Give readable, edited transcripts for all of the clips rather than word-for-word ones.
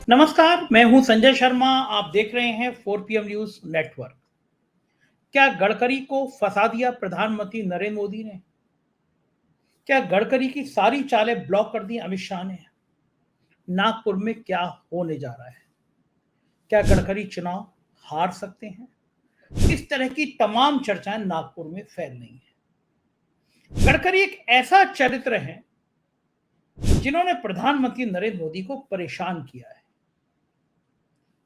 नमस्कार, मैं हूं संजय शर्मा। आप देख रहे हैं 4 PM न्यूज नेटवर्क। क्या गडकरी को फंसा दिया प्रधानमंत्री नरेंद्र मोदी ने? क्या गडकरी की सारी चालें ब्लॉक कर दी अमित शाह ने? नागपुर में क्या होने जा रहा है? क्या गडकरी चुनाव हार सकते हैं? इस तरह की तमाम चर्चाएं नागपुर में फैल रही हैं। गडकरी एक ऐसा चरित्र है जिन्होंने प्रधानमंत्री नरेंद्र मोदी को परेशान किया है।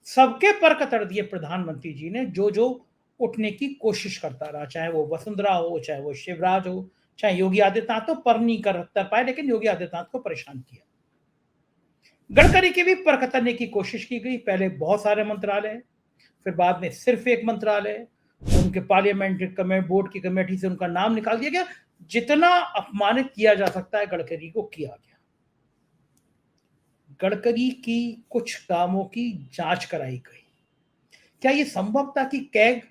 सबके पर कतर दिए प्रधानमंत्री जी ने, जो जो उठने की कोशिश करता रहा, चाहे वो वसुंधरा हो, चाहे वो शिवराज हो, चाहे योगी आदित्यनाथ। तो पर नहीं कर पाए, लेकिन योगी आदित्यनाथ को परेशान किया। गडकरी की भी पर कतरने की कोशिश की गई। पहले बहुत सारे मंत्रालय, फिर बाद में सिर्फ एक मंत्रालय, उनके पार्लियामेंट्री बोर्ड की कमेटी से उनका नाम निकाल दिया गया। जितना अपमानित किया जा सकता है गडकरी को किया गया। गडकरी की कुछ कामों की जांच कराई गई। क्या ये संभव था कि कैग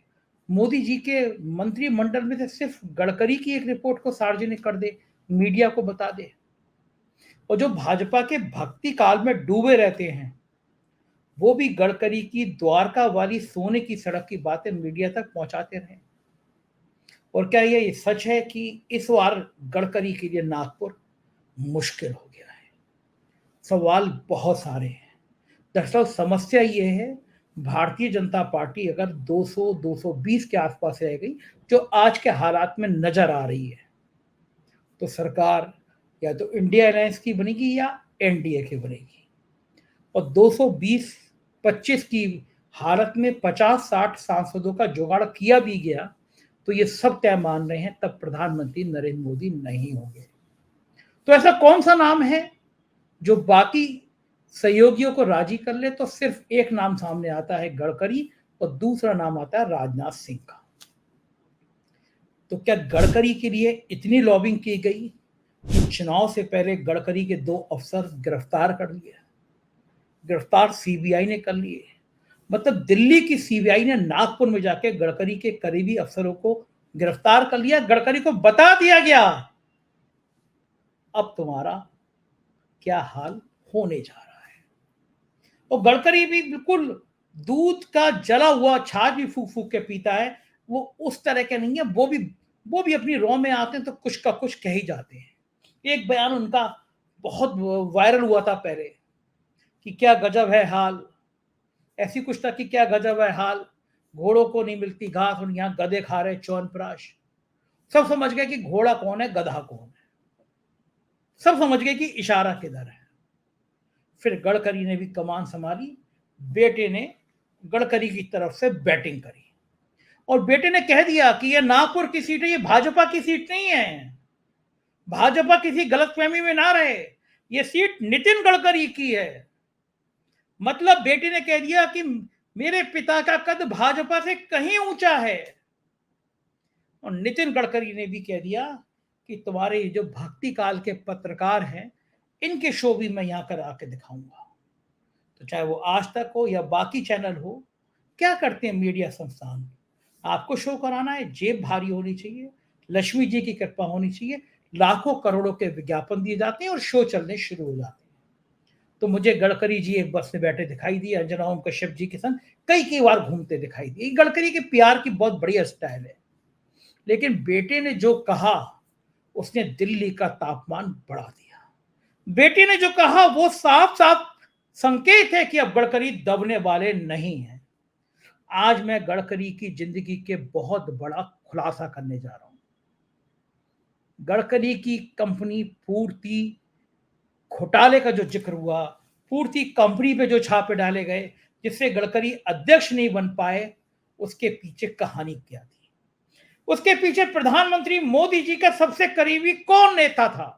मोदी जी के मंत्रिमंडल में से सिर्फ गडकरी की एक रिपोर्ट को सार्वजनिक कर दे, मीडिया को बता दे? और जो भाजपा के भक्ति काल में डूबे रहते हैं, वो भी गडकरी की द्वारका वाली सोने की सड़क की बातें मीडिया तक पहुंचाते रहे? और क्या ये सच है कि इस बार गडकरी के लिए नागपुर मुश्किल हो गया है? सवाल बहुत सारे हैं। दरअसल समस्या ये है, भारतीय जनता पार्टी अगर 200-220 के आसपास रह गई, जो आज के हालात में नजर आ रही है, तो सरकार या तो इंडिया अलायंस की बनेगी या एनडीए की बनेगी। और 220-25 की हालत में 50-60 सांसदों का जुगाड़ किया भी गया, तो ये सब तय मान रहे हैं तब प्रधानमंत्री नरेंद्र मोदी नहीं होंगे। तो ऐसा कौन सा नाम है जो बाकी सहयोगियों को राजी कर ले? तो सिर्फ एक नाम सामने आता है, गडकरी, और दूसरा नाम आता है राजनाथ सिंह का। तो क्या गडकरी के लिए इतनी लॉबिंग की गई कि चुनाव से पहले गडकरी के 2 अफसर गिरफ्तार कर लिए? गिरफ्तार सीबीआई ने कर लिए। मतलब दिल्ली की सीबीआई ने नागपुर में जाके गडकरी के करीबी अफसरों को गिरफ्तार कर लिया। गडकरी को बता दिया गया, अब तुम्हारा क्या हाल होने जा रहा है। और गडकरी भी बिल्कुल दूध का जला हुआ छाछ भी फूक फूक के पीता है। वो उस तरह के नहीं है। वो भी अपनी रॉ में आते हैं तो कुछ का कुछ कह ही जाते हैं। एक बयान उनका बहुत वायरल हुआ था पहले कि क्या गजब है हाल, ऐसी कुछ था कि क्या गजब है हाल, घोड़ों को नहीं मिलती घास और यहाँ गधे खा रहे च्यवनप्राश। सब समझ गए कि घोड़ा कौन है, गधा कौन है। सब समझ गए कि इशारा किधर है। फिर गडकरी ने भी कमान संभाली। बेटे ने गडकरी की तरफ से बैटिंग करी और बेटे ने कह दिया कि ये नागपुर की सीट है, ये भाजपा की सीट नहीं है। भाजपा किसी गलतफहमी में ना रहे, ये सीट नितिन गडकरी की है। मतलब बेटे ने कह दिया कि मेरे पिता का कद भाजपा से कहीं ऊंचा है। और नितिन गडकरी ने भी कह दिया कि तुम्हारे जो भक्ति काल के पत्रकार हैं, इनके शो भी मैं यहां कर आके दिखाऊंगा। तो चाहे वो आज तक हो या बाकी चैनल हो, क्या करते हैं मीडिया संस्थान? आपको शो कराना है, जेब भारी होनी चाहिए, लक्ष्मी जी की कृपा होनी चाहिए, लाखों करोड़ों के विज्ञापन दिए जाते हैं और शो चलने शुरू हो जाते हैं। तो मुझे गडकरी जी एक बस में बैठे दिखाई दिए, अंजना ओम कश्यप जी के संग कई कई बार घूमते दिखाई दिए। गडकरी के प्यार की बहुत बढ़िया स्टाइल है। लेकिन बेटे ने जो कहा, उसने दिल्ली का तापमान बढ़ा दिया। बेटे ने जो कहा वो साफ साफ संकेत है कि अब गडकरी दबने वाले नहीं हैं। आज मैं गडकरी की जिंदगी के बहुत बड़ा खुलासा करने जा रहा हूं। गडकरी की कंपनी पूर्ति घोटाले का जो जिक्र हुआ, पूर्ति कंपनी पे जो छापे डाले गए जिससे गडकरी अध्यक्ष नहीं बन पाए, उसके पीछे कहानी क्या थी? उसके पीछे प्रधानमंत्री मोदी जी का सबसे करीबी कौन नेता था?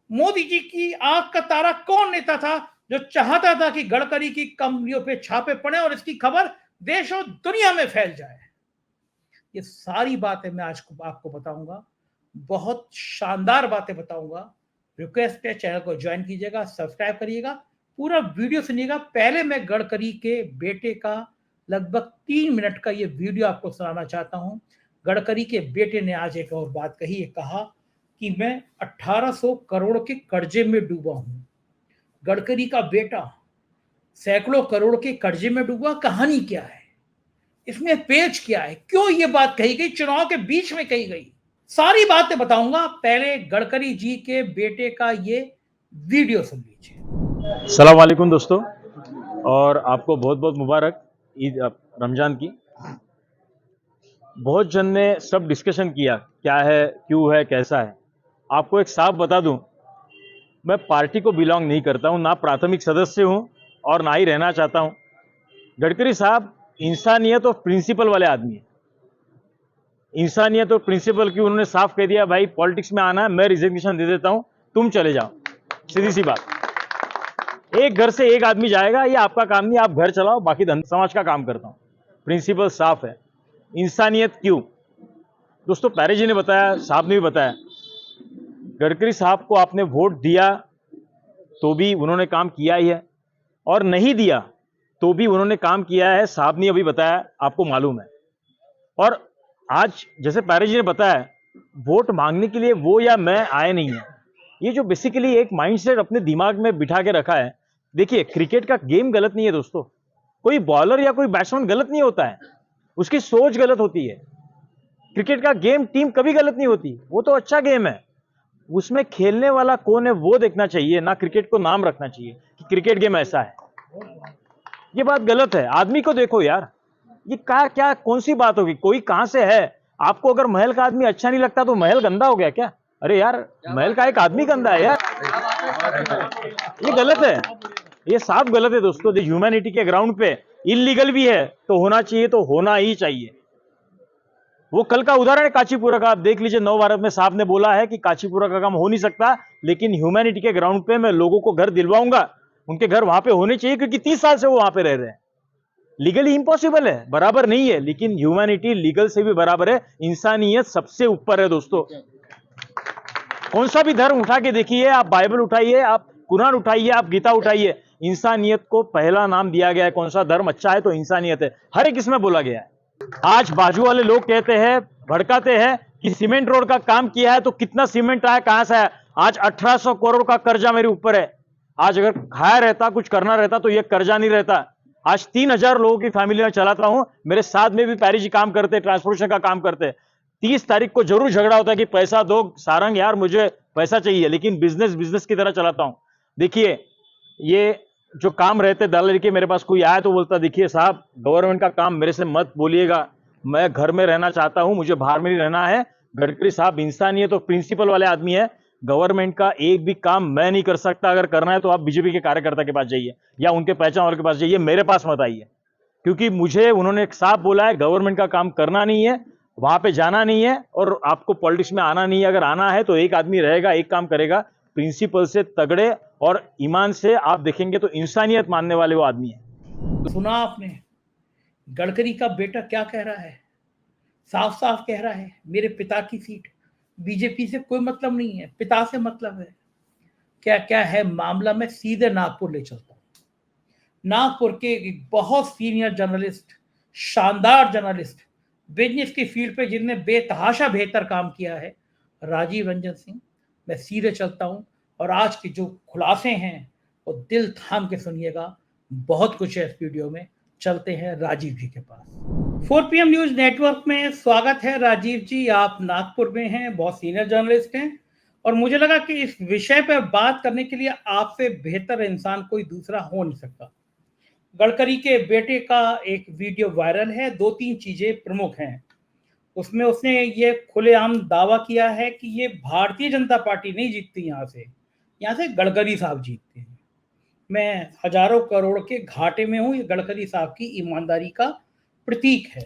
मोदी जी की आंख का तारा कौन नेता था जो चाहता था कि गडकरी की कंपनियों पे छापे पड़े और इसकी खबर देश और दुनिया में फैल जाए? ये सारी बातें मैं आज आपको बताऊंगा, बहुत शानदार बातें बताऊंगा। रिक्वेस्ट है, चैनल को ज्वाइन कीजिएगा, सब्सक्राइब करिएगा, पूरा वीडियो सुनिएगा। पहले मैं गडकरी के बेटे का लगभग 3 मिनट का ये वीडियो आपको सुनाना चाहता हूं। गडकरी के बेटे ने आज एक और बात कही, ये कहा कि मैं 1800 करोड़ के कर्जे में डूबा हूं। गडकरी का बेटा सैकड़ों करोड़ के कर्जे में डूबा, कहानी क्या है, इसमें पेच क्या है, क्यों ये बात कही गई, चुनाव के बीच में कही गई, सारी बातें बताऊंगा। पहले गडकरी जी के बेटे का ये वीडियो सुन लीजिए। अस्सलाम वालेकुम दोस्तों, और आपको बहुत बहुत मुबारक ईद रमजान की। बहुत जन ने सब डिस्कशन किया, क्या है, क्यों है, कैसा है। आपको एक साफ बता दूं, मैं पार्टी को बिलोंग नहीं करता हूं, ना प्राथमिक सदस्य हूं और ना ही रहना चाहता हूं। गडकरी साहब इंसानियत और प्रिंसिपल वाले आदमी हैं। इंसानियत और प्रिंसिपल की उन्होंने साफ कह दिया, भाई पॉलिटिक्स में आना है, मैं रिजिग्नेशन दे देता हूं, तुम चले जाओ। सीधी सी बात। एक घर से एक आदमी जाएगा, ये आपका काम नहीं, आप घर चलाओ, बाकी समाज का काम करता हूं। प्रिंसिपल साफ है। इंसानियत क्यों? दोस्तों, पैरे जी ने बताया, साहब ने भी बताया, गडकरी साहब को आपने वोट दिया तो भी उन्होंने काम किया ही है, और नहीं दिया तो भी उन्होंने काम किया है। साहब ने अभी बताया, आपको मालूम है। और आज जैसे पैरे जी ने बताया, वोट मांगने के लिए वो या मैं आए नहीं है। ये जो बेसिकली एक माइंडसेट अपने दिमाग में बिठा के रखा है। देखिए, क्रिकेट का गेम गलत नहीं है दोस्तों, कोई बॉलर या कोई बैट्समैन गलत नहीं होता है, उसकी सोच गलत होती है। क्रिकेट का गेम टीम कभी गलत नहीं होती, वो तो अच्छा गेम है। उसमें खेलने वाला कौन है वो देखना चाहिए, ना क्रिकेट को नाम रखना चाहिए कि क्रिकेट गेम ऐसा है। ये बात गलत है। आदमी को देखो यार, ये क्या कौन सी बात होगी, कोई कहां से है। आपको अगर महल का आदमी अच्छा नहीं लगता तो महल गंदा हो गया क्या? अरे यार, महल का एक आदमी गंदा है यार, ये गलत है, ये साफ गलत है दोस्तों। ह्यूमैनिटी के ग्राउंड पे इलीगल भी है तो होना चाहिए, तो होना ही चाहिए। वो कल का उदाहरण है काचीपुरा का, आप देख लीजिए। नव भारत में साहब ने बोला है कि काचीपुरा का काम हो नहीं सकता, लेकिन ह्यूमैनिटी के ग्राउंड पे मैं लोगों को घर दिलवाऊंगा। उनके घर वहां पे होने चाहिए, क्योंकि 30 साल से वो वहां पे रह रहे हैं। लीगली इंपॉसिबल है, बराबर नहीं है, लेकिन ह्यूमैनिटी लीगल से भी बराबर है। इंसानियत सबसे ऊपर है दोस्तों। कौन सा भी धर्म उठा के देखिए, आप बाइबल उठाइए, आप कुरान उठाइए, आप गीता उठाइए, इंसानियत को पहला नाम दिया गया है। कौन सा धर्म अच्छा है तो इंसानियत है, हर एक इसमें बोला गया है। आज बाजू वाले लोग कहते हैं, भड़काते हैं कि सीमेंट रोड का काम किया है तो कितना सीमेंट आया, कहां से आया। आज 1800 करोड़ का कर्जा मेरे ऊपर है। आज अगर खाया रहता, कुछ करना रहता तो यह कर्जा नहीं रहता। आज 3000 लोगों की फैमिली में चलाता हूं। मेरे साथ में भी पैरी जी काम करते, ट्रांसपोर्टेशन का काम करते। 30 तारीख को जरूर झगड़ा होता है कि पैसा दो सारंग, यार मुझे पैसा चाहिए, लेकिन बिजनेस की तरह चलाता हूं। देखिए, ये जो काम रहते दलाली के, मेरे पास कोई आया तो बोलता, देखिए साहब, गवर्नमेंट का काम मेरे से मत बोलिएगा, मैं घर में रहना चाहता हूं, मुझे बाहर में नहीं रहना है। गडकरी साहब इंसानियत तो प्रिंसिपल वाले आदमी है। गवर्नमेंट का एक भी काम मैं नहीं कर सकता। अगर करना है तो आप बीजेपी के कार्यकर्ता के पास जाइए या उनके पहचान वालों के पास जाइए, मेरे पास मत आइए। क्योंकि मुझे उन्होंने एक साफ बोला है, गवर्नमेंट का काम करना नहीं है, वहां पे जाना नहीं है, और आपको पॉलिटिक्स में आना नहीं है। अगर आना है तो एक आदमी रहेगा, एक काम करेगा, प्रिंसिपल से तगड़े और ईमान से आप देखेंगे तो इंसानियत मानने वाले वो आदमी है। सुना आपने गडकरी का बेटा क्या कह रहा है? साफ साफ कह रहा है, मेरे पिता की सीट, बीजेपी से कोई मतलब नहीं है, पिता से मतलब है। क्या क्या है मामला, मैं सीधे नागपुर ले चलता हूं। नागपुर के एक बहुत सीनियर जर्नलिस्ट, शानदार जर्नलिस्ट, बिजनेस की फील्ड पे जिनने बेतहाशा बेहतर काम किया है, राजीव रंजन सिंह। मैं सीधे चलता हूं और आज के जो खुलासे हैं वो दिल थाम के सुनिएगा, बहुत कुछ है इस वीडियो में। चलते हैं राजीव जी के पास। 4 PM न्यूज नेटवर्क में स्वागत है राजीव जी। आप नागपुर में हैं, बहुत सीनियर जर्नलिस्ट हैं, और मुझे लगा कि इस विषय पर बात करने के लिए आपसे बेहतर इंसान कोई दूसरा हो नहीं सकता। गडकरी के बेटे का एक वीडियो वायरल है, 2-3 चीजें प्रमुख हैं उसमें। उसने ये खुलेआम दावा किया है कि ये भारतीय जनता पार्टी नहीं जीतती, यहाँ से गडकरी साहब जीतते हैं। मैं हजारों करोड़ के घाटे में हूं, ये गडकरी साहब की ईमानदारी का प्रतीक है।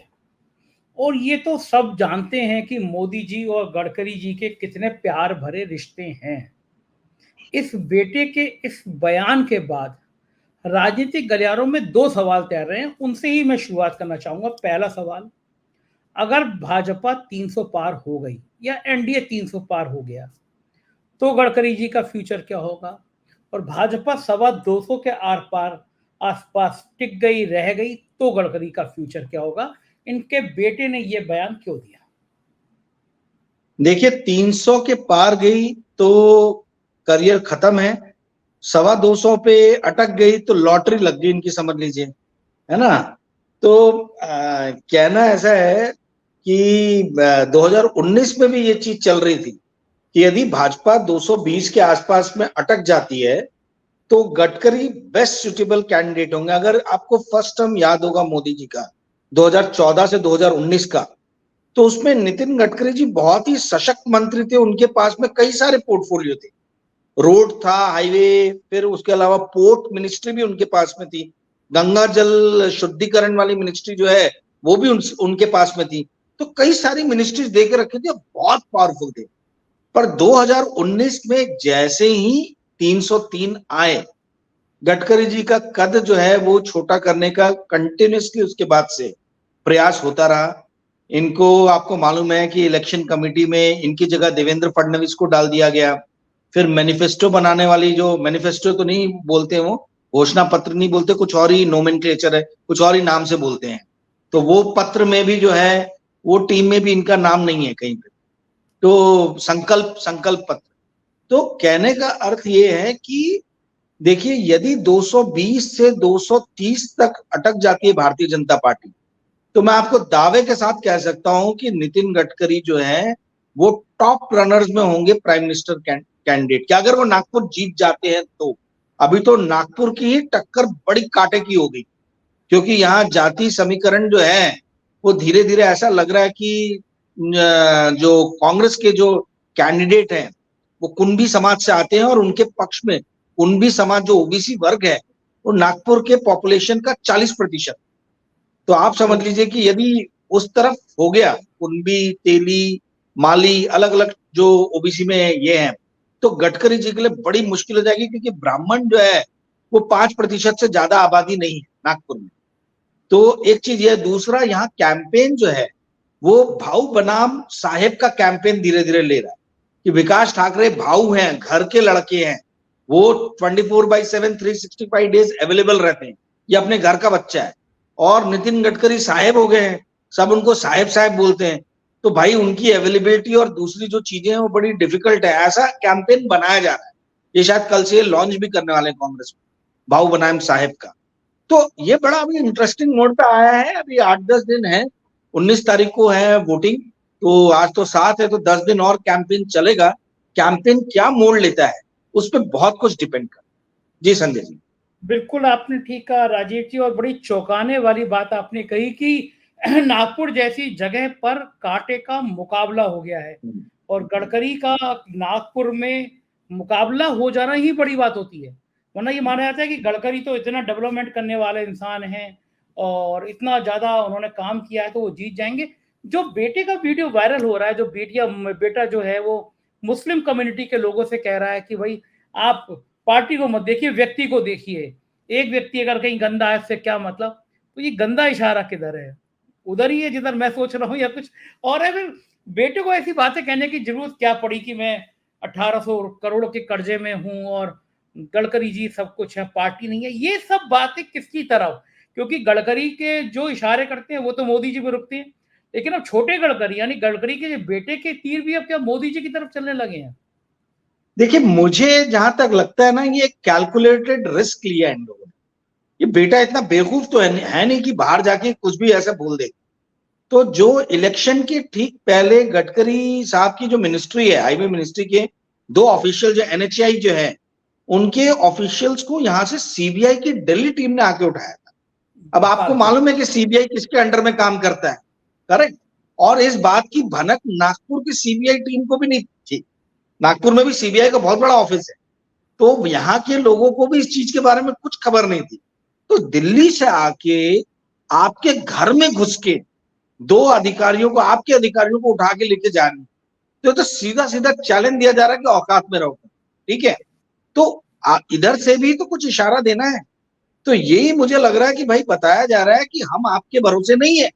और ये तो सब जानते हैं कि मोदी जी और गडकरी जी के कितने प्यार भरे रिश्ते हैं। इस बेटे के इस बयान के बाद राजनीतिक गलियारों में 2 सवाल तैर रहे हैं, उनसे ही मैं शुरुआत करना चाहूंगा। पहला सवाल, अगर भाजपा 300 पार हो गई या एनडीए 300 पार हो गया तो गडकरी जी का फ्यूचर क्या होगा? और भाजपा 225 के आर पार आसपास टिक गई, रह गई, तो गडकरी का फ्यूचर क्या होगा? इनके बेटे ने यह बयान क्यों दिया? देखिए, 300 के पार गई तो करियर खत्म है, 225 पे अटक गई तो लॉटरी लग गई इनकी, समझ लीजिए, है ना। तो कहना ऐसा है कि 2019 में भी ये चीज चल रही थी कि यदि भाजपा 220 के आसपास में अटक जाती है तो गडकरी बेस्ट सुटेबल कैंडिडेट होंगे। अगर आपको फर्स्ट टर्म याद होगा मोदी जी का 2014 से 2019 का, तो उसमें नितिन गडकरी जी बहुत ही सशक्त मंत्री थे, उनके पास में कई सारे पोर्टफोलियो थे, रोड था, हाईवे, फिर उसके अलावा पोर्ट मिनिस्ट्री भी उनके पास में थी, गंगा जल शुद्धिकरण वाली मिनिस्ट्री जो है वो भी उनके पास में थी। तो कई सारी मिनिस्ट्रीज दे के रखी थी, बहुत पावरफुल थे। पर 2019 में जैसे ही 303 आए, गडकरी जी का कद जो है वो छोटा करने का कंटिन्यूसली उसके बाद से प्रयास होता रहा। इनको आपको मालूम है कि इलेक्शन कमेटी में इनकी जगह देवेंद्र फडणवीस को डाल दिया गया। फिर मैनिफेस्टो बनाने वाली, जो मैनिफेस्टो तो नहीं बोलते, वो घोषणा पत्र नहीं बोलते, कुछ और ही नोमेनक्लेचर है, कुछ और ही नाम से बोलते हैं। तो वो पत्र में भी जो है वो टीम में भी इनका नाम नहीं है कहीं पे, तो संकल्प पत्र। तो कहने का अर्थ ये है कि देखिए, यदि 220 से 230 तक अटक जाती है भारतीय जनता पार्टी, तो मैं आपको दावे के साथ कह सकता हूं कि नितिन गडकरी जो है वो टॉप रनर्स में होंगे प्राइम मिनिस्टर कैंडिडेट के, अगर वो नागपुर जीत जाते हैं तो। अभी तो नागपुर की ही टक्कर बड़ी कांटे की हो गई, क्योंकि यहाँ जाति समीकरण जो है वो धीरे धीरे ऐसा लग रहा है कि जो कांग्रेस के जो कैंडिडेट हैं वो कुंभी समाज से आते हैं, और उनके पक्ष में कुंभी समाज जो ओबीसी वर्ग है वो नागपुर के पॉपुलेशन का 40%। तो आप समझ लीजिए कि यदि उस तरफ हो गया, कुंभी, तेली, माली, अलग अलग जो ओबीसी में ये हैं, तो गडकरी जी के लिए बड़ी मुश्किल हो जाएगी, क्योंकि ब्राह्मण जो है वो 5% से ज्यादा आबादी नहीं है नागपुर में। तो एक चीज ये, दूसरा यहाँ कैंपेन जो है वो भाऊ बनाम साहेब का कैंपेन धीरे धीरे ले रहा है कि विकास ठाकरे भाऊ हैं, घर के लड़के हैं, वो 24/7 365 डेज अवेलेबल रहते हैं, ये अपने घर का बच्चा है। और नितिन गडकरी साहेब हो गए हैं, सब उनको साहेब साहेब बोलते हैं, तो भाई उनकी अवेलेबिलिटी और दूसरी जो चीजें हैं वो बड़ी डिफिकल्ट है। ऐसा कैंपेन बनाया जा रहा है, ये शायद कल से लॉन्च भी करने वाले हैं कांग्रेस में, भाऊ बनाम साहेब का। तो ये बड़ा अभी इंटरेस्टिंग मोड पे आया है। अभी 8-10 दिन है, 19 तारीख को है वोटिंग, तो आज तो 7 है, तो 10 दिन और कैंपेन चलेगा। कैंपेन क्या मोड़ लेता है उस पर बहुत कुछ डिपेंड कर। जी संजय जी, बिल्कुल आपने ठीक कहा राजीव जी, और बड़ी चौंकाने वाली बात आपने कही कि नागपुर जैसी जगह पर कांटे का मुकाबला हो गया है, और गडकरी का नागपुर में मुकाबला हो जाना ही बड़ी बात होती है। वरना ये माना जाता है कि गडकरी तो इतना डेवलपमेंट करने वाले इंसान हैं और इतना ज्यादा उन्होंने काम किया है तो वो जीत जाएंगे। जो बेटे का वीडियो वायरल हो रहा है, जो बेटा जो है वो मुस्लिम कम्युनिटी के लोगों से कह रहा है कि भाई आप पार्टी को मत देखिए, व्यक्ति को देखिए, एक व्यक्ति अगर कहीं गंदा है इससे क्या मतलब। तो ये गंदा इशारा किधर है? उधर ही है जिधर मैं सोच रहा हूँ, या कुछ और है? फिर बेटे को ऐसी बातें कहने की जरूरत क्या पड़ी कि मैं 1800 करोड़ के कर्जे में हूं और गडकरी जी सब कुछ है, पार्टी नहीं है। ये सब बातें किसकी तरफ? क्योंकि गडकरी के जो इशारे करते हैं वो तो मोदी जी पे रुकते हैं, लेकिन अब छोटे गडकरी यानी गडकरी के बेटे के तीर भी अब क्या मोदी जी की तरफ चलने लगे हैं? देखिए, मुझे जहां तक लगता है ना, ये कैलकुलेटेड रिस्क लिया इन लोगों ने। ये बेटा इतना बेवकूफ तो है नहीं कि बाहर जाके कुछ भी ऐसा बोल दे। तो जो इलेक्शन के ठीक पहले गडकरी साहब की जो मिनिस्ट्री है, हाईवे मिनिस्ट्री के 2 ऑफिशियल जो एनएचएआई जो है, उनके ऑफिशियल्स को यहां से सीबीआई की दिल्ली टीम ने आके उठाया था। अब आपको मालूम है कि सीबीआई किसके अंडर में काम करता है, करेक्ट? और इस बात की भनक नागपुर की सीबीआई टीम को भी नहीं थी। नागपुर में भी सीबीआई का बहुत बड़ा ऑफिस है, तो यहाँ के लोगों को भी इस चीज के बारे में कुछ खबर नहीं थी। तो दिल्ली से आके आपके घर में घुस के 2 अधिकारियों को, आपके अधिकारियों को उठा के लेके जा रहे हैं, तो सीधा सीधा चैलेंज दिया जा रहा है कि औकात में रहो, ठीक है? तो इधर से भी तो कुछ इशारा देना है। तो यही मुझे लग रहा है कि भाई बताया जा रहा है कि हम आपके भरोसे नहीं है,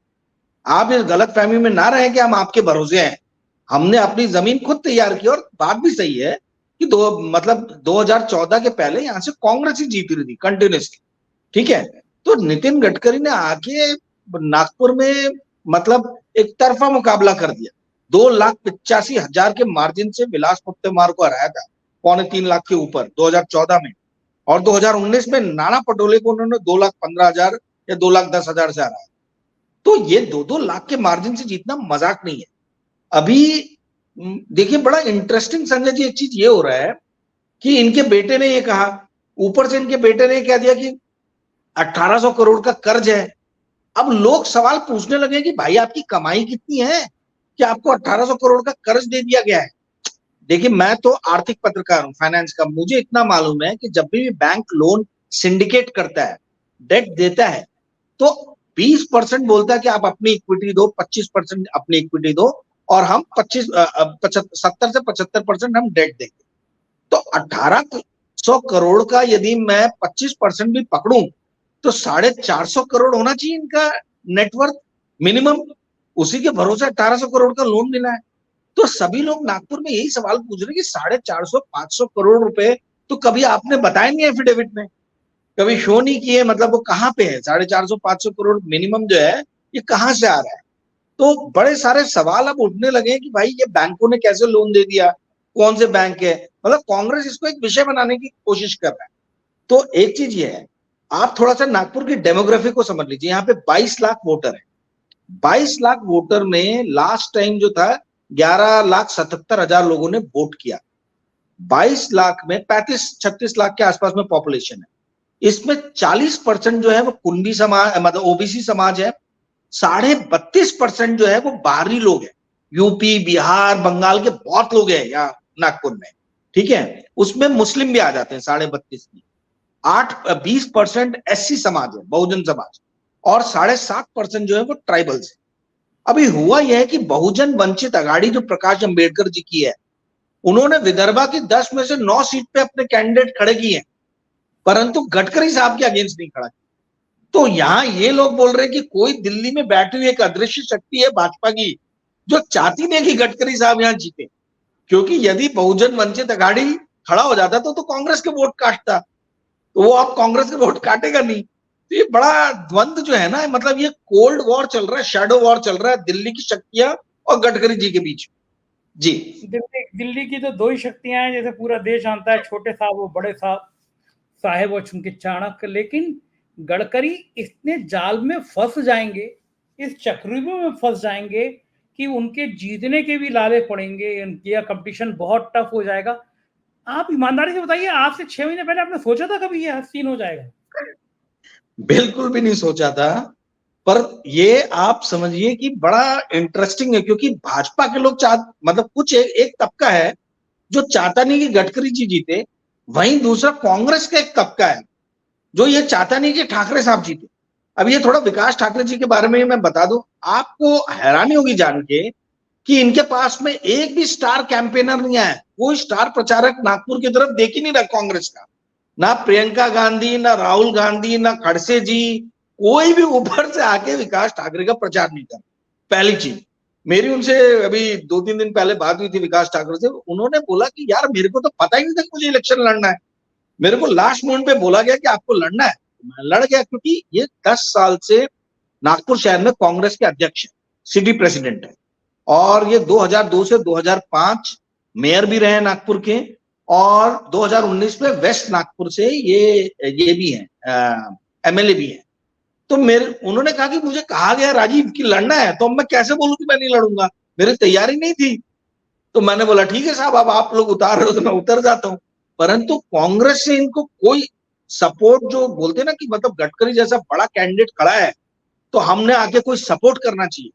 आप इस गलत फहमी में ना रहे कि हम आपके भरोसे हैं। हमने अपनी जमीन खुद तैयार की, और बात भी सही है कि 2014 के पहले यहाँ से कांग्रेस ही जीती रही थी कंटिन्यूसली, ठीक है? तो नितिन गडकरी ने आके नागपुर में मतलब एक तरफा मुकाबला कर दिया, 2,85,000 के मार्जिन से विलास मुत्तेमार को हराया था, 2.25 लाख के ऊपर 2014 में। और 2019 में नाना पटोले को उन्होंने 2,15,000 या 2,10,000 से हराया। तो ये 2-2 लाख के मार्जिन से जीतना मजाक नहीं है। अभी देखिए बड़ा इंटरेस्टिंग संजय जी एक चीज ये हो रहा है कि इनके बेटे ने ये कहा, ऊपर से इनके बेटे ने कह दिया कि 1800 करोड़ का कर्ज है। अब लोग सवाल पूछने लगे कि भाई आपकी कमाई कितनी है कि आपको 1800 करोड़ का कर्ज दे दिया गया है। देखिए मैं तो आर्थिक पत्रकार हूं, फाइनेंस का, मुझे इतना मालूम है कि जब भी बैंक लोन सिंडिकेट करता है, डेट देता है, तो 20% बोलता है कि आप अपनी इक्विटी दो, 25% अपनी इक्विटी दो और हम 70 से 75% हम डेट देंगे। तो 1800 करोड़ का यदि मैं 25% भी पकड़ूं तो 450 करोड़ होना चाहिए इनका नेटवर्थ मिनिमम। उसी के भरोसे 1800 करोड़ का लोन मिला है। तो सभी लोग नागपुर में यही सवाल पूछ रहे कि 450-500 करोड़ रुपए तो कभी आपने बताया नहीं एफिडेविट में, कभी शो नहीं किए, मतलब वो कहां पे है 450-500 करोड़ मिनिमम जो है, ये कहां से आ रहा है। तो बड़े सारे सवाल अब उठने लगे कि भाई ये बैंकों ने कैसे लोन दे दिया, कौन से बैंक है, मतलब कांग्रेस इसको एक विषय बनाने की कोशिश कर रहा है। तो एक चीज ये है, आप थोड़ा सा नागपुर की डेमोग्राफी को समझ लीजिए। यहाँ पे 22 लाख वोटर है। 22 लाख वोटर में लास्ट टाइम जो था 11,77,000 लोगों ने वोट किया। 22 लाख में 35-36 लाख के आसपास में पॉपुलेशन है। इसमें 40% जो है वो कुंबी समाज, मतलब ओबीसी समाज है। 32.5% जो है वो बाहरी लोग हैं, यूपी, बिहार, बंगाल के बहुत लोग हैं यहाँ नागपुर में, ठीक है। उसमें मुस्लिम भी आ जाते हैं 32.5 में। 20% एससी समाज है, बहुजन समाज, और 7.5% जो है वो ट्राइबल्स है। अभी हुआ यह है कि बहुजन वंचित अघाड़ी जो प्रकाश अंबेडकर जी की है, उन्होंने विदर्भा की 10 में से 9 सीट पे अपने कैंडिडेट खड़े किए, परंतु गडकरी साहब के अगेंस्ट नहीं खड़ा। तो यहां ये लोग बोल रहे हैं कि कोई दिल्ली में बैठी हुई एक अदृश्य शक्ति है भाजपा की, जो चाहती नहीं कि गडकरी साहब यहां जीते, क्योंकि यदि बहुजन वंचित अघाड़ी खड़ा हो जाता तो कांग्रेस के वोट काटता, तो वो अब कांग्रेस के वोट काटेगा नहीं। तो ये बड़ा द्वंद्व जो है ना, मतलब ये कोल्ड वॉर चल रहा है, शैडो वॉर चल रहा है दिल्ली की शक्तियां और गडकरी जी के बीच। जी, दिल्ली की तो दो ही शक्तियां हैं, जैसे पूरा देश जानता है, छोटे साहब वो बड़े साहेब और उनके चाणक्य। लेकिन गडकरी इतने जाल में फंस जाएंगे, इस चक्रव्यूह में फंस जाएंगे कि उनके जीतने के भी लाले पड़ेंगे, या कंपटीशन बहुत टफ हो जाएगा। आप ईमानदारी से बताइए, आज से 6 महीने पहले आपने सोचा था कभी ये सीन हो जाएगा? बिल्कुल भी नहीं सोचा था। पर ये आप समझिए कि बड़ा इंटरेस्टिंग है, क्योंकि भाजपा के लोग मतलब कुछ एक तबका है जो चाहता नहीं कि गडकरी जी जीते, वहीं दूसरा कांग्रेस का एक तबका है जो ये चाहता नहीं कि ठाकरे साहब जीते। अब ये थोड़ा विकास ठाकरे जी के बारे में मैं बता दूं, आपको हैरानी होगी जान के कि इनके पास में एक भी स्टार कैंपेनर नहीं आया, कोई स्टार प्रचारक नागपुर की तरफ देख ही नहीं रहा कांग्रेस का। ना प्रियंका गांधी, ना राहुल गांधी, ना खड़से जी, कोई भी ऊपर से आके विकास ठाकरे का प्रचार नहीं कर। पहली चीज, मेरी उनसे अभी 2-3 दिन पहले बात हुई थी विकास ठाकरे से, उन्होंने बोला कि यार मेरे को तो पता ही नहीं था कि मुझे इलेक्शन लड़ना है, मेरे को लास्ट मोमेंट पे बोला गया कि आपको लड़ना है, मैं लड़ गया, क्योंकि ये 10 साल से नागपुर शहर में कांग्रेस के अध्यक्ष है, सिटी प्रेसिडेंट है, और ये 2002 से 2005 मेयर भी रहे नागपुर के, और 2019 में वेस्ट नागपुर से ये भी है, एमएलए भी है। तो उन्होंने कहा कि मुझे कहा गया राजीव कि लड़ना है, तो मैं कैसे बोलूं कि मैं नहीं लड़ूंगा, मेरी तैयारी नहीं थी। तो मैंने बोला ठीक है साहब, अब आप लोग उतार रहे हो तो मैं उतर जाता हूं। परंतु कांग्रेस से इनको कोई सपोर्ट, जो बोलते ना कि मतलब गडकरी जैसा बड़ा कैंडिडेट खड़ा है तो हमने आके कोई सपोर्ट करना चाहिए,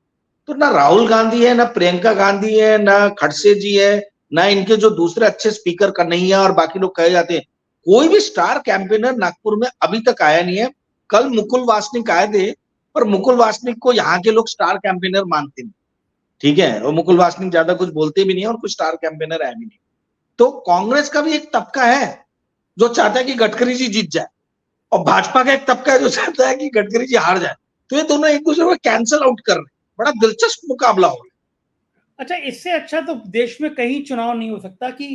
तो ना राहुल गांधी है, ना प्रियंका गांधी है, ना खड़से जी है, ना इनके जो दूसरे अच्छे स्पीकर कन्हैया और बाकी लोग कहे जाते हैं, कोई भी स्टार कैंपेनर नागपुर में अभी तक आया नहीं है। कल मुकुल वासनिक आए थे, पर मुकुल वासनिक को यहाँ के लोग स्टार कैंपेनर मानते नहीं, ठीक है, और मुकुल वासनिक ज्यादा कुछ बोलते भी नहीं है और कुछ स्टार कैंपेनर है भी नहीं। तो कांग्रेस का भी एक तबका है जो चाहता है कि गडकरी जी जीत जाए, और भाजपा का एक तबका है जो चाहता है कि गडकरी जी हार जाए। तो ये दोनों एक दूसरे को कैंसल आउट कर रहे हैं, बड़ा दिलचस्प मुकाबला हो रहा है। अच्छा, इससे अच्छा तो देश में कहीं चुनाव नहीं हो सकता कि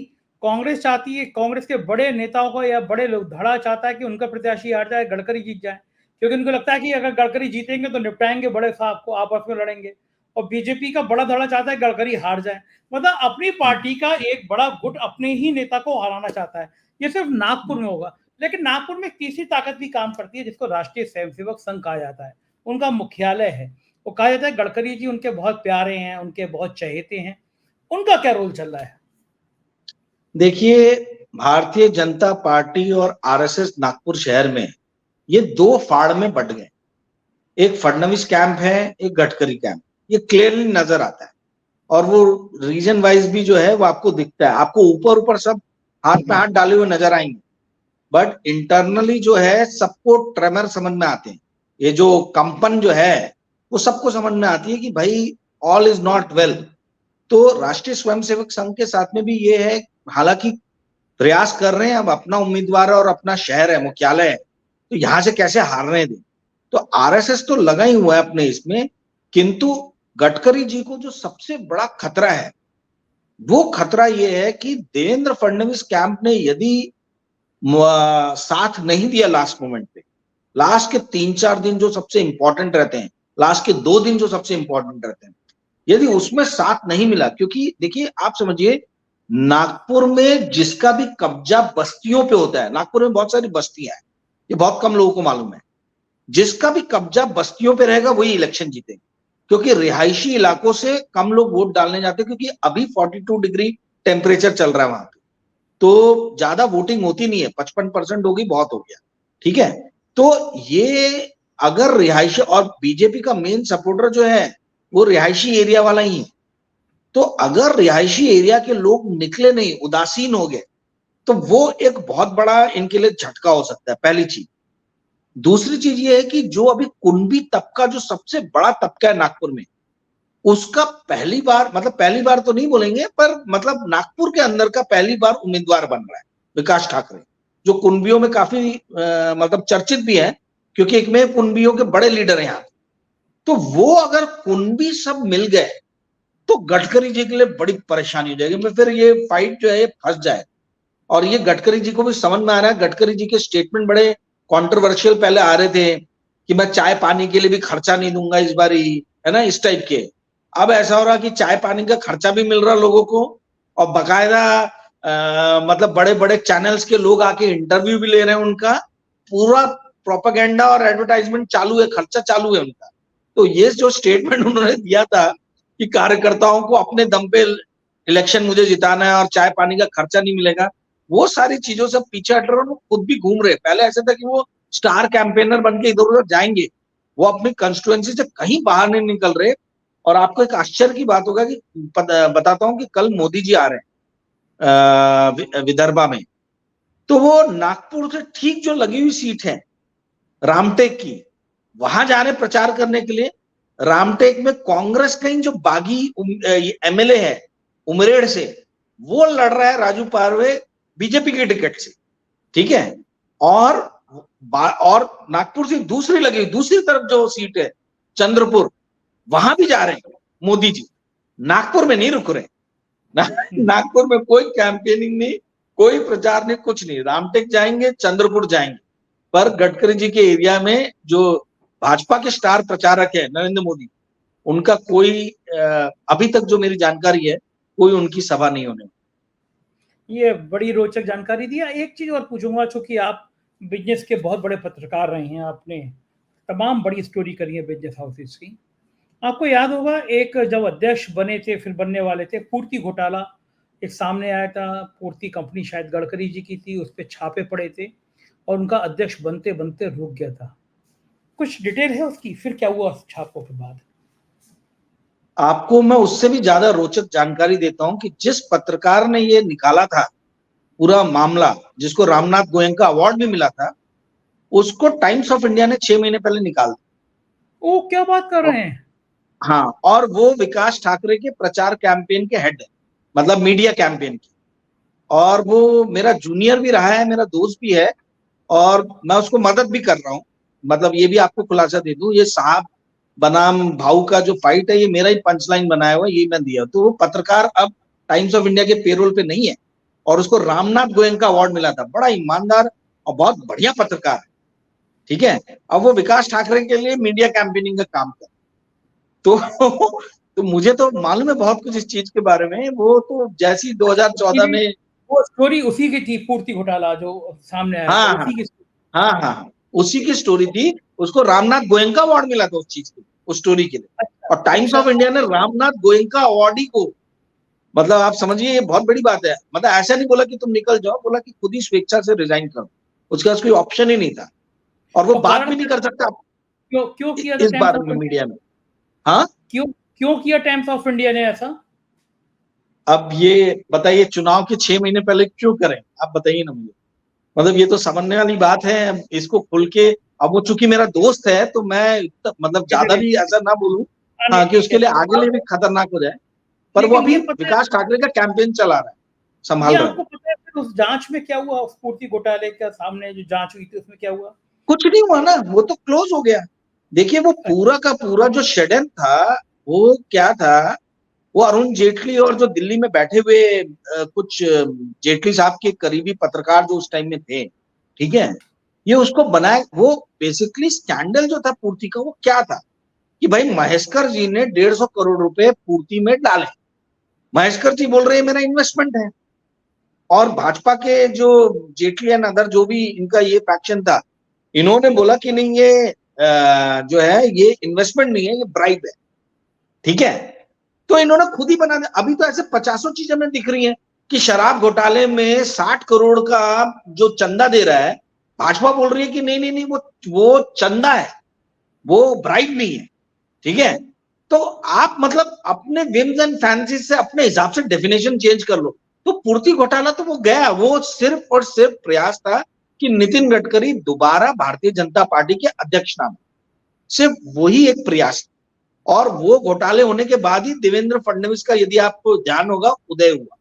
कांग्रेस चाहती है, कांग्रेस के बड़े नेताओं को या बड़े लोग धड़ा चाहता है कि उनका प्रत्याशी हार जाए, गडकरी जीत जाए, क्योंकि उनको लगता है कि अगर गडकरी जीतेंगे तो निपटाएंगे बड़े साहब को, आपस में लड़ेंगे। और बीजेपी का बड़ा धड़ा चाहता है गडकरी हार जाए, मतलब अपनी पार्टी का एक बड़ा गुट अपने ही नेता को हराना चाहता है। ये सिर्फ नागपुर में होगा, लेकिन नागपुर में एक तीसरी ताकत भी काम करती है जिसको राष्ट्रीय स्वयंसेवक संघ कहा जाता है। उनका मुख्यालय है। वो कहा जाता है गडकरी जी उनके बहुत प्यारे हैं, उनके बहुत चहेते हैं। उनका क्या रोल चल रहा है? देखिए, भारतीय जनता पार्टी और आरएसएस नागपुर शहर में ये दो फाड़ में बट गए। एक फडणवीस कैंप है, एक गडकरी कैंप, ये क्लियरली नजर आता है। और वो रीजन वाइज भी जो है वो आपको दिखता है। आपको ऊपर ऊपर सब हाथ में हाथ डाले हुए नजर आएंगे, बट इंटरनली जो है सबको ट्रेमर समझ में आते हैं। ये जो कंपन जो है वो सबको समझ में आती है कि भाई ऑल इज नॉट वेल। तो राष्ट्रीय स्वयंसेवक संघ के साथ में भी ये है, हालांकि प्रयास कर रहे हैं, अब अपना उम्मीदवार है और अपना शहर है, मुख्यालय है, तो यहां से कैसे हारने दें। तो आरएसएस तो लगा ही हुआ है अपने इसमें, किंतु गडकरी जी को जो सबसे बड़ा खतरा है वो खतरा ये है कि देवेंद्र फडणवीस कैंप ने यदि साथ नहीं दिया लास्ट मोमेंट पे, लास्ट के 3-4 दिन जो सबसे इंपॉर्टेंट रहते हैं, लास्ट के 2 दिन जो सबसे इंपॉर्टेंट रहते हैं, यदि उसमें साथ नहीं मिला, क्योंकि देखिए आप समझिए नागपुर में जिसका भी कब्जा बस्तियों पे होता है, नागपुर में बहुत सारी बस्तियां हैं, ये बहुत कम लोगों को मालूम है, जिसका भी कब्जा बस्तियों पे रहेगा वही इलेक्शन जीतेगा, क्योंकि रिहायशी इलाकों से कम लोग वोट डालने जाते हैं, क्योंकि अभी 42 डिग्री टेम्परेचर चल रहा है वहां पे, तो ज्यादा वोटिंग होती नहीं है, 55% होगी बहुत हो गया, ठीक है। तो ये अगर रिहायशी, और बीजेपी का मेन सपोर्टर जो है वो रिहायशी एरिया वाला ही है, तो अगर रिहायशी एरिया के लोग निकले नहीं, उदासीन हो गए, तो वो एक बहुत बड़ा इनके लिए झटका हो सकता है, पहली चीज। दूसरी चीज ये है कि जो अभी कुणबी तबका, जो सबसे बड़ा तबका है नागपुर में, उसका पहली बार, मतलब पहली बार तो नहीं बोलेंगे, पर मतलब नागपुर के अंदर का पहली बार उम्मीदवार बन रहा है विकास ठाकरे, जो कुणबियों में काफी मतलब चर्चित भी है, क्योंकि एक में कुणबियों के बड़े लीडर हैं यहाँ। तो वो अगर कुणबी सब मिल गए तो गडकरी जी के लिए बड़ी परेशानी हो जाएगी, फिर ये फाइट जो है ये फंस जाए। और ये गडकरी जी को भी समझ में आ रहा है। गडकरी जी के स्टेटमेंट बड़े कंट्रोवर्शियल पहले आ रहे थे कि मैं चाय पानी के लिए भी खर्चा नहीं दूंगा इस बार ही, है ना, इस टाइप के। अब ऐसा हो रहा कि चाय पानी का खर्चा भी मिल रहा लोगों को, और बकायदा मतलब बड़े बड़े चैनल्स के लोग आके इंटरव्यू भी ले रहे हैं उनका, पूरा प्रोपेगेंडा और एडवर्टाइजमेंट चालू है, खर्चा चालू है उनका। तो ये जो स्टेटमेंट उन्होंने दिया था कि कार्यकर्ताओं को अपने दम पे इलेक्शन मुझे जिताना है और चाय पानी का खर्चा नहीं मिलेगा, वो सारी चीजों से पीछे हट रहे हैं, खुद भी घूम रहे। पहले ऐसा था कि वो स्टार कैंपेनर बन के इधर उधर जाएंगे, वो अपनी कंस्टिट्युएंसी से कहीं बाहर नहीं निकल रहे। और आपको एक आश्चर्य की बात होगा कि बताता हूं कि कल मोदी जी आ रहे हैं विदर्भा में, तो वो नागपुर से ठीक जो लगी हुई सीट है रामटेक की, वहां जा रहे प्रचार करने के लिए। रामटेक में कांग्रेस का जो बागी एमएलए है उमरेड से, वो लड़ रहा है राजू पारवे बीजेपी के टिकट से, ठीक है। और नागपुर से दूसरी लगी, दूसरी तरफ जो सीट है चंद्रपुर, वहां भी जा रहे हैं मोदी जी, नागपुर में नहीं रुक रहे। नागपुर में कोई कैंपेनिंग नहीं, कोई प्रचार नहीं, कुछ नहीं। रामटेक जाएंगे, चंद्रपुर जाएंगे, पर गडकरी जी के एरिया में जो भाजपा के स्टार प्रचारक है नरेंद्र मोदी, उनका कोई अभी तक जो मेरी जानकारी है कोई उनकी सभा नहीं होने। ये बड़ी रोचक जानकारी दी। एक चीज और पूछूंगा, चूंकि आप बिजनेस के बहुत बड़े पत्रकार रहे हैं, आपने तमाम बड़ी स्टोरी करी है बिजनेस हाउसेस की। आपको याद होगा एक जब अध्यक्ष बने थे, फिर बनने वाले थे, पूर्ति घोटाला एक सामने आया था। पूर्ति कंपनी शायद गडकरी जी की थी, उस पर छापे पड़े थे और उनका अध्यक्ष बनते बनते रुक गया था। कुछ डिटेल है उसकी, फिर क्या हुआ छापों के बाद? आपको मैं उससे भी ज्यादा रोचक जानकारी देता हूं कि जिस पत्रकार ने ये निकाला था पूरा मामला, जिसको रामनाथ गोयनका अवार्ड भी मिला था, उसको टाइम्स ऑफ इंडिया ने 6 महीने पहले निकाल दिया। ओ, क्या बात कर रहे हैं? हाँ, और वो विकास ठाकरे के प्रचार कैंपेन के हेड है, मतलब मीडिया कैंपेन की। और वो मेरा जूनियर भी रहा है, मेरा दोस्त भी है, और मैं उसको मदद भी कर रहा हूँ। मतलब ये भी आपको खुलासा दे दूं, ये साहब बनाम भाऊ का जो फाइट है, ये मेरा ही पंचलाइन बनाया हुआ, ये मैं दिया। तो वो पत्रकार अब टाइम्स ऑफ इंडिया के पेरोल पे नहीं है, और उसको रामनाथ गोयनका अवार्ड मिला था। बड़ा ईमानदार और बहुत बढ़िया पत्रकार है, ठीक है। अब वो विकास ठाकरे के लिए मीडिया कैंपेनिंग का काम कर, तो मुझे तो मालूम है बहुत कुछ इस चीज के बारे में। वो तो जैसी 2014 में वो स्टोरी उसी की थी, पूर्ति घोटाला जो सामने आया था, हाँ उसी की। हाँ, उसी की स्टोरी थी। उसको रामनाथ गोयनका अवार्ड मिला था उस चीज के, उस स्टोरी के लिए। अच्छा, और टाइम्स अच्छा। ऑफ इंडिया ने रामनाथ गोयनका अवार्डी को, मतलब आप समझिए ये बहुत बड़ी बात है। मतलब ऐसा नहीं बोला कि तुम निकल जाओ, बोला कि खुद ही स्वेच्छा से रिजाइन करो, उसके पास कोई ऑप्शन ही नहीं था, और वो और बात कारण भी नहीं कर सकता क्यों क्यों किया था इस टाइम्स बारे ऑफ में इंडिया? मीडिया में। हाँ, क्यों क्यों किया टाइम्स ऑफ इंडिया ने ऐसा? अब ये बताइए, चुनाव के 6 महीने पहले क्यों करें, आप बताइए ना मुझे। मतलब ये तो समझने वाली बात है, इसको खुल के। अब वो चूंकि मेरा दोस्त है तो मैं मतलब ज्यादा चलिए, भी ऐसा ना बोलूं, नहीं हाँ, कि ठीक उसके है। लिए आगे लिए भी खतरनाक हो जाए। पर वो लेकिन अभी ये पता है, विकास ठाकरे का कैंपेन चला रहा है, ये संभाल रहा है। आपको पता है फिर उस जांच में क्या हुआ? उस पूर्ति घोटाले के सामने जो जांच हुई थी उसमें क्या हुआ? कुछ नहीं हुआ ना, वो तो क्लोज हो गया। देखिए वो पूरा का पूरा जो षड्यंत्र था, वो क्या था, वो अरुण जेटली और जो दिल्ली में बैठे हुए कुछ जेटली साहब के करीबी पत्रकार जो उस टाइम में थे, ठीक है, ये उसको बनाए। वो बेसिकली स्कैंडल जो था पूर्ति का, वो क्या था कि भाई महेश्कर जी ने 150 करोड़ रुपए पूर्ति में डाले। महेश्कर जी बोल रहे हैं मेरा इन्वेस्टमेंट है, और भाजपा के जो जेटली एंड अदर जो भी इनका ये फैक्शन था, इन्होंने बोला कि नहीं ये जो है ये इन्वेस्टमेंट नहीं है, ये ब्राइब है, ठीक है। तो इन्होंने खुद ही बना दिया। अभी तो ऐसे 50 चीजें हमें दिख रही हैं कि शराब घोटाले में 60 करोड़ का जो चंदा दे रहा है, भाजपा बोल रही है कि नहीं नहीं नहीं, वो चंदा है, वो ब्राइब नहीं है, ठीक है। तो आप मतलब अपने विम्स एंड फैंसीज से अपने हिसाब से डेफिनेशन चेंज कर लो। तो पूर्ति घोटाला तो वो गया, वो सिर्फ और सिर्फ प्रयास था कि नितिन गडकरी दोबारा भारतीय जनता पार्टी के अध्यक्ष ना बने, सिर्फ वही एक प्रयास। और वो घोटाले होने के बाद ही देवेंद्र फडणवीस का, यदि आपको ध्यान होगा, उदय हुआ।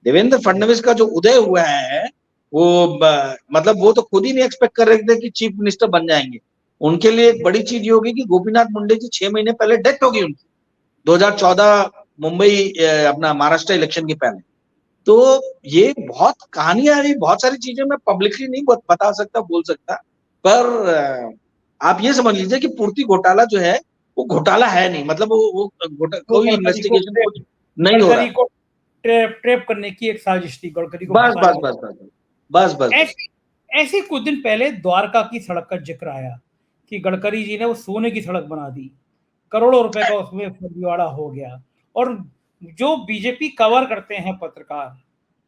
देवेंद्र फडणवीस का जो उदय हुआ है, वो मतलब वो तो खुद ही नहीं एक्सपेक्ट कर रहे थे कि चीफ मिनिस्टर बन जाएंगे। उनके लिए एक बड़ी चीज ये होगी कि गोपीनाथ मुंडे जी 6 महीने पहले डेथ होगी उनकी, 2014 मुंबई अपना महाराष्ट्र इलेक्शन के पहले। तो ये बहुत कहानियां है, बहुत सारी चीजें मैं पब्लिकली नहीं बता सकता, बोल सकता। पर आप ये समझ लीजिए कि पूर्ति घोटाला जो है वो घोटाला है नहीं, मतलब वो वो कोई इन्वेस्टिगेशन कुछ नहीं हो रहा। गडकरी को ट्रैप करने की एक साजिश थी, गडकरी को बस फंसाने बस की। बस बस बस बस बस। ऐसे कुछ दिन पहले द्वारका की सड़क का जिक्र आया कि गडकरी जी ने वो सोने की सड़क बना दी, करोड़ों रुपए का उसमें फर्जीवाड़ा हो गया। और जो बीजेपी कवर करते हैं पत्रकार,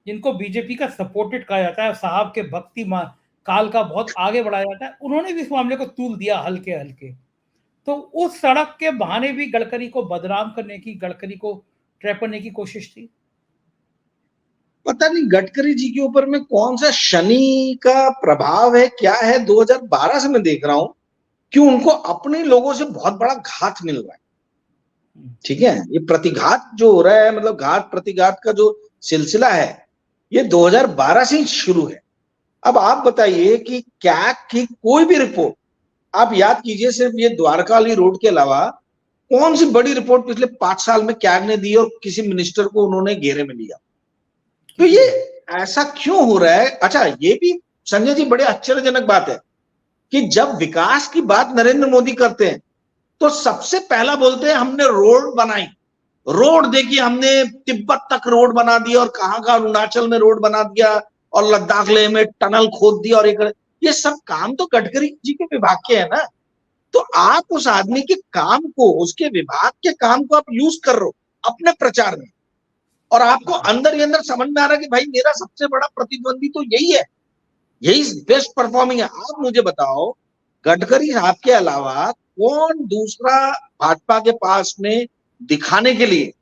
जिनको बीजेपी का सपोर्टेड कहा जाता है, साहब के भक्ति काल का बहुत आगे बढ़ाया जाता है, उन्होंने भी इस मामले को तूल दिया हल्के हल्के। तो उस सड़क के बहाने भी गडकरी को बदनाम करने की, गडकरी को ट्रैप करने की कोशिश थी। पता नहीं गडकरी जी के ऊपर में कौन सा शनि का प्रभाव है, क्या है। 2012 से मैं देख रहा हूं कि उनको अपने लोगों से बहुत बड़ा घात मिल रहा है, ठीक है। ये प्रतिघात जो हो रहा है, मतलब घात प्रतिघात का जो सिलसिला है, ये 2012 से ही शुरू है। अब आप बताइए कि क्या कि कोई भी रिपोर्ट आप याद कीजिए, सिर्फ ये द्वारका वाली रोड के अलावा कौन सी बड़ी रिपोर्ट पिछले 5 साल में कैग ने दी और किसी मिनिस्टर को उन्होंने घेरे में लिया। तो ये ऐसा क्यों हो रहा है। अच्छा, ये भी संजय जी बड़े आश्चर्यजनक बात है कि जब विकास की बात नरेंद्र मोदी करते हैं तो सबसे पहला बोलते हैं हमने रोड बनाई। रोड देखिए, हमने तिब्बत तक रोड बना दिया, और कहां कहां अरुणाचल में रोड बना दिया, और लद्दाख लेह में टनल खोद दिया, और ये सब काम तो गडकरी जी के विभाग के है ना। तो आप उस आदमी के काम को, उसके विभाग के काम को आप यूज कर रहे हो अपने प्रचार में, और आपको अंदर ही अंदर समझ में आ रहा है कि भाई मेरा सबसे बड़ा प्रतिद्वंदी तो यही है, यही बेस्ट परफॉर्मिंग है। आप मुझे बताओ, गडकरी साहब के अलावा कौन दूसरा भाजपा के पास में दिखाने के लिए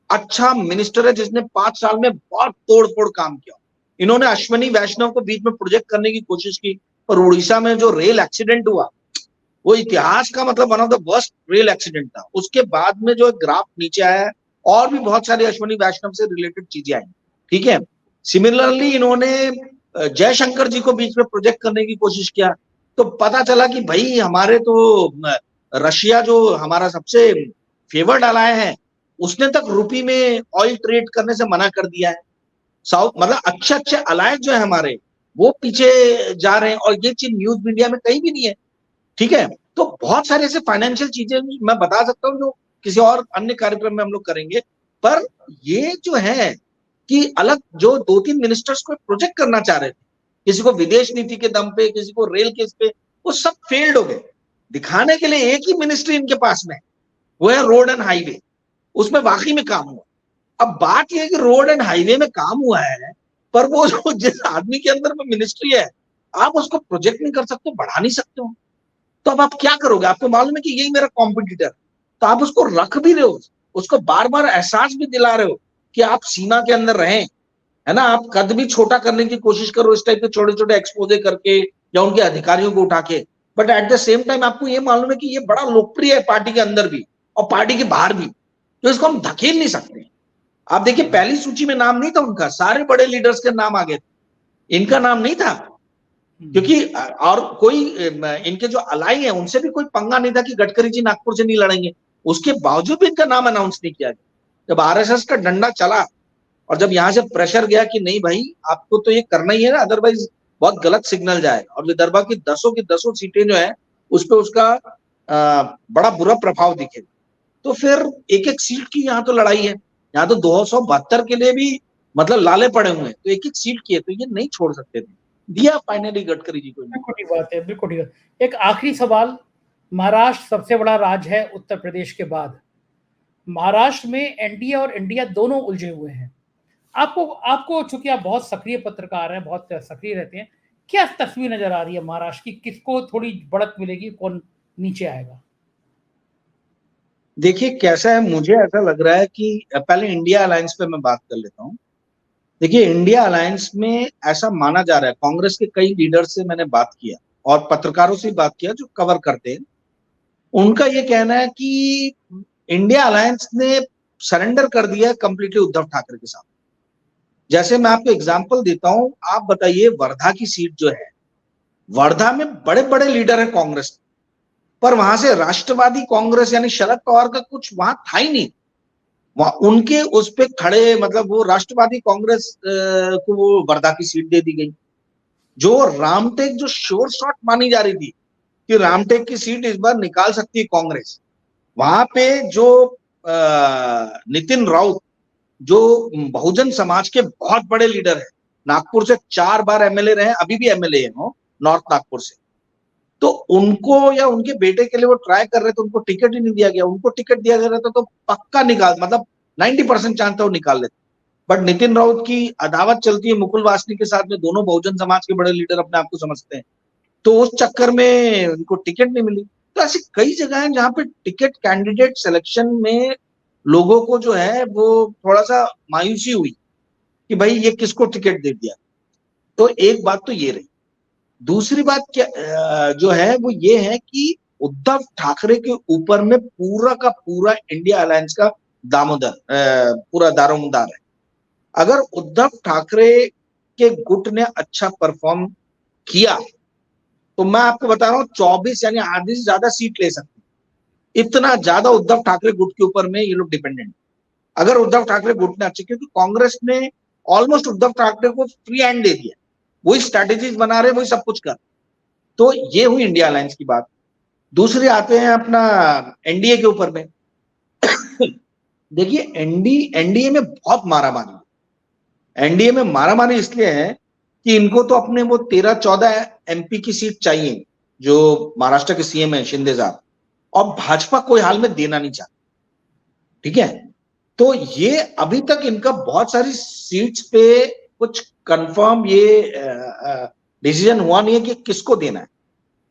अच्छा मिनिस्टर है जिसने 5 साल में बहुत तोड़ फोड़ काम किया। इन्होंने अश्वनी वैष्णव को बीच में प्रोजेक्ट करने की कोशिश की, पर उड़ीसा में जो रेल एक्सीडेंट हुआ, वो इतिहास का मतलब one of the worst rail accident था। उसके बाद में जो ग्राफ नीचे आया है, और भी बहुत सारी अश्वनी वैष्णव से रिलेटेड चीजें आई, ठीक है। सिमिलरली इन्होंने जयशंकर जी को बीच में प्रोजेक्ट करने की कोशिश किया, तो पता चला कि भाई हमारे तो रशिया जो हमारा सबसे फेवर्ड अलाय है, उसने तक रुपी में ऑयल ट्रेड करने से मना कर दिया है। साउथ मतलब अच्छे अच्छे अलायंस जो है हमारे, वो पीछे जा रहे हैं, और ये चीज न्यूज मीडिया में कहीं भी नहीं है, ठीक है। तो बहुत सारे ऐसे फाइनेंशियल चीजें मैं बता सकता हूँ जो किसी और अन्य कार्यक्रम में हम लोग करेंगे। पर ये जो है कि अलग जो 2-3 मिनिस्टर्स को प्रोजेक्ट करना चाह रहे थे, किसी को विदेश नीति के दम पे, किसी को रेल केस पे, वो सब फेल्ड हो गए। दिखाने के लिए एक ही मिनिस्ट्री इनके पास में, वो है रोड एंड हाईवे, उसमें वाकई में काम हुआ। अब बात यह है कि रोड एंड हाईवे में काम हुआ है, पर वो जो जिस आदमी के अंदर में मिनिस्ट्री है, आप उसको प्रोजेक्ट नहीं कर सकते, बढ़ा नहीं सकते हो, तो अब आप क्या करोगे? आपको मालूम है कि यही मेरा कॉम्पिटिटर, तो आप उसको रख भी रहे हो, उसको बार बार एहसास भी दिला रहे हो कि आप सीमा के अंदर रहें, है ना। आप कद भी छोटा करने की कोशिश करो इस टाइप के छोटे छोटे एक्सपोजे करके या उनके अधिकारियों को उठा के, but at the same time आपको ये मालूम है कि ये बड़ा लोकप्रिय है पार्टी के अंदर भी और पार्टी के बाहर भी, तो इसको हम धकेल नहीं सकते। आप देखिए पहली सूची में नाम नहीं था उनका, सारे बड़े लीडर्स के नाम आ गए, इनका नाम नहीं था, क्योंकि और कोई इनके जो अलाई है उनसे भी कोई पंगा नहीं था कि गडकरी जी नागपुर से नहीं लड़ेंगे, उसके बावजूद भी इनका नाम अनाउंस नहीं किया गया। जब आरएसएस का डंडा चला और जब यहां से प्रेशर गया कि नहीं भाई आपको तो ये करना ही है ना, अदरवाइज बहुत गलत सिग्नल जाएगा, और विदर्भा की 10 सीटें जो है उस पर उसका बड़ा बुरा प्रभाव दिखेगा, तो फिर एक एक सीट की यहाँ तो लड़ाई है, यहाँ तो 272 के लिए भी मतलब लाले पड़े हुए हैं, तो एक एक सीट की है, तो ये नहीं छोड़ सकते थे, दिया फाइनली गडकरी जी को। बिल्कुल ठीक बात है, बिल्कुल ठीक है। एक आखिरी सवाल, महाराष्ट्र सबसे बड़ा राज्य है उत्तर प्रदेश के बाद, महाराष्ट्र में एनडीए और इंडिया दोनों उलझे हुए हैं। आपको चूंकि आप बहुत सक्रिय पत्रकार हैं, बहुत सक्रिय रहते हैं, क्या तस्वीर नजर आ रही है महाराष्ट्र की, किसको थोड़ी बढ़त मिलेगी, कौन नीचे आएगा? देखिए कैसा है, मुझे ऐसा लग रहा है कि पहले इंडिया अलायंस पे मैं बात कर लेता हूँ। देखिए इंडिया अलायंस में ऐसा माना जा रहा है, कांग्रेस के कई लीडर से मैंने बात किया और पत्रकारों से बात किया जो कवर करते हैं, उनका ये कहना है कि इंडिया अलायंस ने सरेंडर कर दिया है कंप्लीटली उद्धव ठाकरे के साथ। जैसे मैं आपको एग्जांपल देता हूं, आप बताइए वर्धा की सीट जो है, वर्धा में बड़े बड़े लीडर हैं कांग्रेस, पर वहां से राष्ट्रवादी कांग्रेस यानी शरद पवार का कुछ वहां था ही नहीं, वहां उनके उस पे खड़े, मतलब वो राष्ट्रवादी कांग्रेस को वो वर्धा की सीट दे दी गई। जो रामटेक जो श्योर शॉट मानी जा रही थी कि रामटेक की सीट इस बार निकाल सकती है कांग्रेस, वहां पे जो नितिन राउत जो बहुजन समाज के बहुत बड़े लीडर हैं, नागपुर से 4 बार एमएलए रहे, अभी भी एमएलए हैं वो नॉर्थ नागपुर से, तो उनको या उनके बेटे के लिए वो ट्राई कर रहे थे, उनको टिकट ही नहीं दिया गया। उनको टिकट दिया गया रहता तो पक्का निकाल, मतलब 90% चांस था वो निकाल लेते, बट नितिन राउत की अदावत चलती है मुकुल वासनिक के साथ में, दोनों बहुजन समाज के बड़े लीडर अपने आप को समझते हैं, तो उस चक्कर में उनको टिकट नहीं मिली। तो ऐसी कई जगह हैं जहां पे टिकट कैंडिडेट सिलेक्शन में लोगों को जो है वो थोड़ा सा मायूसी हुई कि भाई ये किसको टिकट दे दिया। तो एक बात तो ये रही, दूसरी बात क्या जो है वो ये है कि उद्धव ठाकरे के ऊपर में पूरा का पूरा इंडिया अलायंस का दामोदर पूरा दारोमदार है। अगर उद्धव ठाकरे के गुट ने अच्छा परफॉर्म किया तो मैं आपको बता रहा हूं 24 यानी आधी से ज्यादा सीट ले सकते, इतना ज्यादा उद्धव ठाकरे गुट के ऊपर में ये लोग डिपेंडेंट। अगर उद्धव ठाकरे गुट ने अच्छे, क्योंकि कांग्रेस ने ऑलमोस्ट उद्धव ठाकरे को फ्री हैंड दे दिया, वही स्ट्रैटेजीज बना रहे, वही सब कुछ कर, तो ये हुई इंडिया अलायंस की बात। दूसरी आते हैं अपना एनडीए के ऊपर में। देखिए एनडीए में बहुत मारामारी, एनडीए में मारामारी इसलिए है कि इनको तो अपने वो 13-14 एमपी की सीट चाहिए जो महाराष्ट्र के सीएम है शिंदे साहब, और भाजपा कोई हाल में देना नहीं चाहती, ठीक है। तो ये अभी तक इनका बहुत सारी सीट्स पे कुछ कंफर्म ये डिसीजन हुआ नहीं है कि किसको देना है,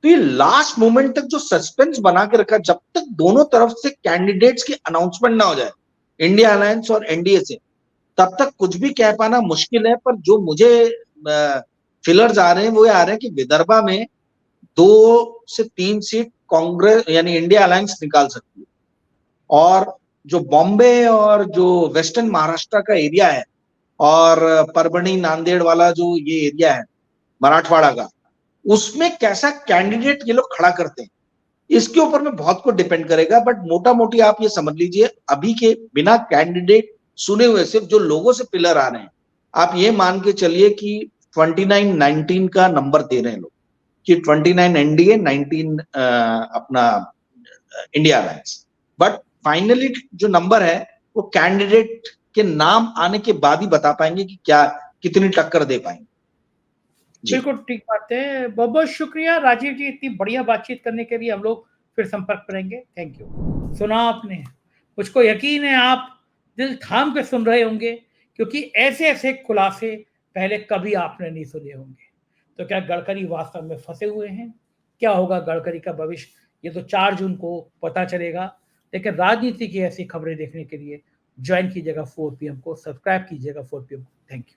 तो ये लास्ट मोमेंट तक जो सस्पेंस बना के रखा, जब तक दोनों तरफ से कैंडिडेट्स की अनाउंसमेंट ना हो जाए इंडिया अलायंस और एनडीए से, तब तक कुछ भी कह पाना मुश्किल है। पर जो मुझे फिलर्स आ रहे हैं वो आ रहे हैं कि विदर्भा में 2 से 3 सीट कांग्रेस यानी इंडिया अलायंस निकाल सकती है, और जो बॉम्बे और जो वेस्टर्न महाराष्ट्र का एरिया है और परभणी नांदेड़ वाला जो ये एरिया है मराठवाड़ा का, उसमें कैसा कैंडिडेट ये लोग खड़ा करते हैं इसके ऊपर में बहुत कुछ डिपेंड करेगा। बट मोटा मोटी आप ये समझ लीजिए अभी के बिना कैंडिडेट सुने हुए सिर्फ जो लोगों से पिलर आ रहे हैं, आप ये मान के चलिए कि 29-19 का नंबर दे रहे हैं लोग कि 29 एनडीए 19 अपना इंडिया अलायंस, बट फाइनली जो नंबर है वो कैंडिडेट के नाम आने के बाद ही बता पाएंगे कि क्या कितनी टक्कर दे पाएंगे। बिल्कुल ठीक बात है। बहुत बहुत शुक्रिया राजीव जी, इतनी बढ़िया बातचीत करने के लिए। हम लोग फिर संपर्क करेंगे। Thank you. सुना आपने, मुझको यकीन है आप दिल थाम के सुन रहे होंगे, क्योंकि ऐसे ऐसे खुलासे पहले कभी आपने नहीं सुने होंगे। तो क्या गडकरी वास्तव में फंसे हुए हैं? क्या होगा गडकरी का भविष्य? ये तो 4 जून को पता चलेगा। लेकिन राजनीति की ऐसी खबरें देखने के लिए ज्वाइन कीजिएगा 4 PM को, सब्सक्राइब कीजिएगा 4 PM को। Thank you.